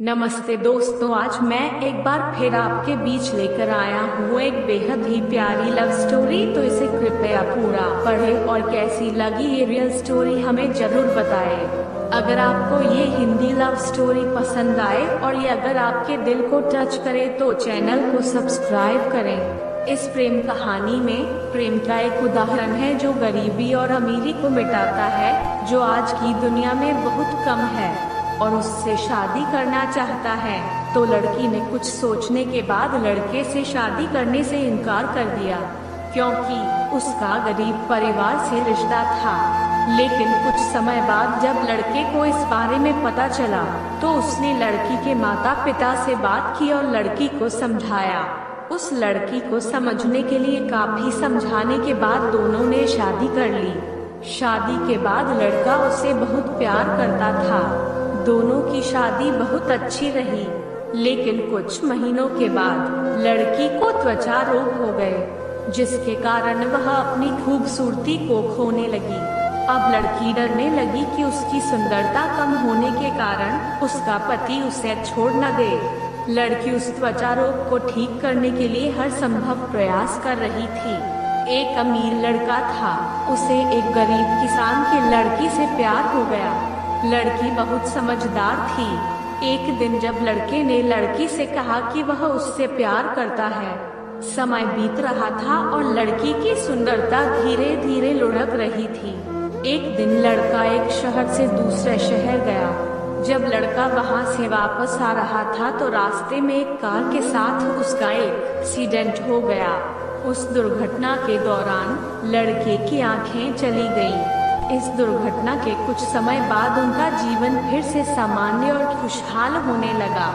नमस्ते दोस्तों, आज मैं एक बार फिर आपके बीच लेकर आया हूँ एक बेहद ही प्यारी लव स्टोरी। तो इसे कृपया पूरा पढ़ें और कैसी लगी ये रियल स्टोरी हमें जरूर बताएं। अगर आपको ये हिंदी लव स्टोरी पसंद आए और ये अगर आपके दिल को टच करे तो चैनल को सब्सक्राइब करें। इस प्रेम कहानी में प्रेम का एक उदाहरण है जो गरीबी और अमीरी को मिटाता है, जो आज की दुनिया में बहुत कम है और उससे शादी करना चाहता है। तो लड़की ने कुछ सोचने के बाद लड़के से शादी करने से इनकार कर दिया, क्योंकि उसका गरीब परिवार से रिश्ता था। लेकिन कुछ समय बाद जब लड़के को इस बारे में पता चला तो उसने लड़की के माता पिता से बात की और लड़की को समझाया। उस लड़की को समझने के लिए काफी समझाने के बाद दोनों ने शादी कर ली। शादी के बाद लड़का उसे बहुत प्यार करता था। दोनों की शादी बहुत अच्छी रही, लेकिन कुछ महीनों के बाद लड़की को त्वचा रोग हो गए, जिसके कारण वह अपनी खूबसूरती को खोने लगी। अब लड़की डरने लगी कि उसकी सुंदरता कम होने के कारण उसका पति उसे छोड़ न दे। लड़की उस त्वचा रोग को ठीक करने के लिए हर संभव प्रयास कर रही थी। एक अमीर लड़का था, उसे एक गरीब किसान की लड़की से प्यार हो गया। लड़की बहुत समझदार थी। एक दिन जब लड़के ने लड़की से कहा कि वह उससे प्यार करता है, समय बीत रहा था और लड़की की सुंदरता धीरे धीरे लुढ़क रही थी। एक दिन लड़का एक शहर से दूसरे शहर गया। जब लड़का वहां से वापस आ रहा था तो रास्ते में एक कार के साथ उसका एक एक्सीडेंट हो गया। उस दुर्घटना के दौरान लड़के की आंखें चली गईं। इस दुर्घटना के कुछ समय बाद उनका जीवन फिर से सामान्य और खुशहाल होने लगा।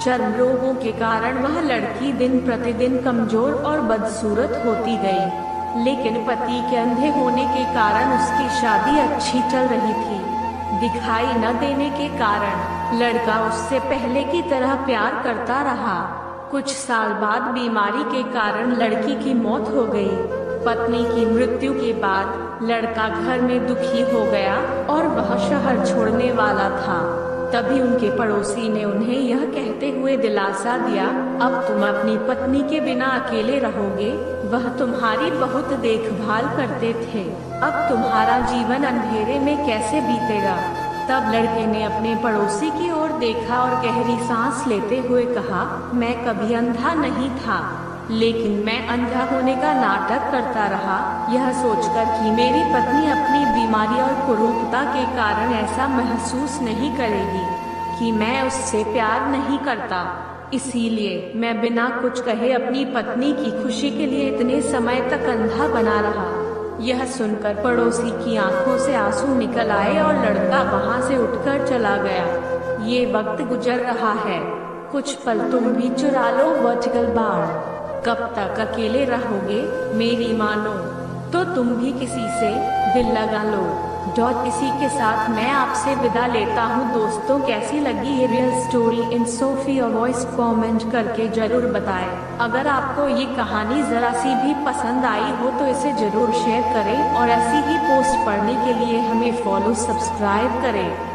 चर्म रोगों के कारण वह लड़की दिन प्रतिदिन कमजोर और बदसूरत होती गई, लेकिन पति के अंधे होने के कारण उसकी शादी अच्छी चल रही थी। दिखाई न देने के कारण लड़का उससे पहले की तरह प्यार करता रहा। कुछ साल बाद बीमारी के कारण लड़की की मौत हो गई। पत्नी की मृत्यु के बाद लड़का घर में दुखी हो गया और वह शहर छोड़ने वाला था। तभी उनके पड़ोसी ने उन्हें यह कहते हुए दिलासा दिया, अब तुम अपनी पत्नी के बिना अकेले रहोगे। वह तुम्हारी बहुत देखभाल करते थे। अब तुम्हारा जीवन अंधेरे में कैसे बीतेगा। तब लड़के ने अपने पड़ोसी की ओर देखा और गहरी सांस लेते हुए कहा, मैं कभी अंधा नहीं था, लेकिन मैं अंधा होने का नाटक करता रहा, यह सोचकर कि मेरी पत्नी अपनी बीमारी और कुरूपता के कारण ऐसा महसूस नहीं करेगी कि मैं उससे प्यार नहीं करता। इसीलिए मैं बिना कुछ कहे अपनी पत्नी की खुशी के लिए इतने समय तक अंधा बना रहा। यह सुनकर पड़ोसी की आंखों से आंसू निकल आए और लड़का वहां से उठकर चला गया। ये वक्त गुजर रहा है, कुछ पल तुम भी चुरा लो वर्टिकल बार। कब तक अकेले रहोगे मेरी मानो, तो तुम भी किसी से दिल लगा लो। इसी के साथ मैं आपसे विदा लेता हूँ। दोस्तों, कैसी लगी ये रियल स्टोरी इन सोफी और वॉइस कमेंट करके जरूर बताएं। अगर आपको ये कहानी जरा सी भी पसंद आई हो तो इसे जरूर शेयर करें और ऐसी ही पोस्ट पढ़ने के लिए हमें फॉलो सब्सक्राइब करें।